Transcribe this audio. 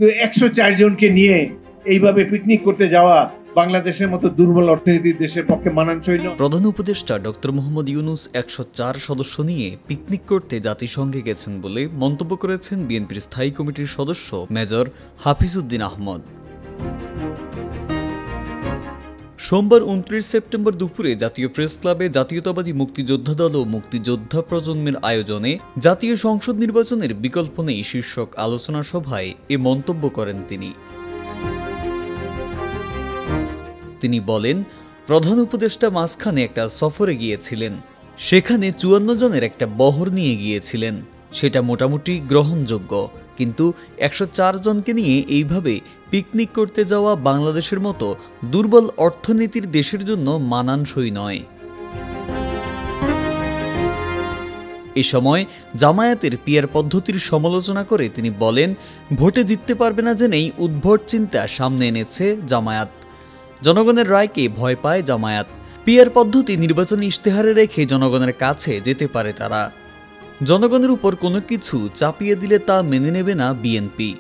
তো ১০৪ জনকে নিয়ে এইভাবে পিকনিক করতে যাওয়া বাংলাদেশের মতো দুর্বল অর্থনীতির দেশের পক্ষে মানানসই নয়। প্রধান উপদেষ্টা ডক্টর মোহাম্মদ ইউনূস ১০৪ সদস্য নিয়ে পিকনিক করতে জাতিসংঘে গেছেন বলে মন্তব্য করেছেন বিএনপির স্থায়ী কমিটির সদস্য মেজর হাফিজউদ্দিন আহমদ। সোমবার ২৯ সেপ্টেম্বর দুপুরে জাতীয় প্রেস ক্লাবে জাতীয়তাবাদী মুক্তিযোদ্ধা দল ও মুক্তিযোদ্ধা প্রজন্মের আয়োজনে জাতীয় সংসদ নির্বাচনের বিকল্প নেই শীর্ষক আলোচনা সভায় এ মন্তব্য করেন তিনি বলেন, প্রধান উপদেষ্টা মাঝখানে একটা সফরে গিয়েছিলেন, সেখানে ৫৪ জনের একটা বহর নিয়ে গিয়েছিলেন, সেটা মোটামুটি গ্রহণযোগ্য, কিন্তু ১০৪ জনকে নিয়ে এইভাবে পিকনিক করতে যাওয়া বাংলাদেশের মতো দুর্বল অর্থনীতির দেশের জন্য মানানসই নয়। এ সময় জামায়াতের পিয়ার পদ্ধতির সমালোচনা করে তিনি বলেন, ভোটে জিততে পারবে না জেনেই উদ্ভট চিন্তা সামনে এনেছে জামায়াত। জনগণের রায়কে ভয় পায় জামায়াত। পিয়ার পদ্ধতি নির্বাচনী ইশতেহারে রেখে জনগণের কাছে যেতে পারে তারা। জনগণের উপর কোনো কিছু চাপিয়ে দিলে তা মেনে নেবে না বিএনপি।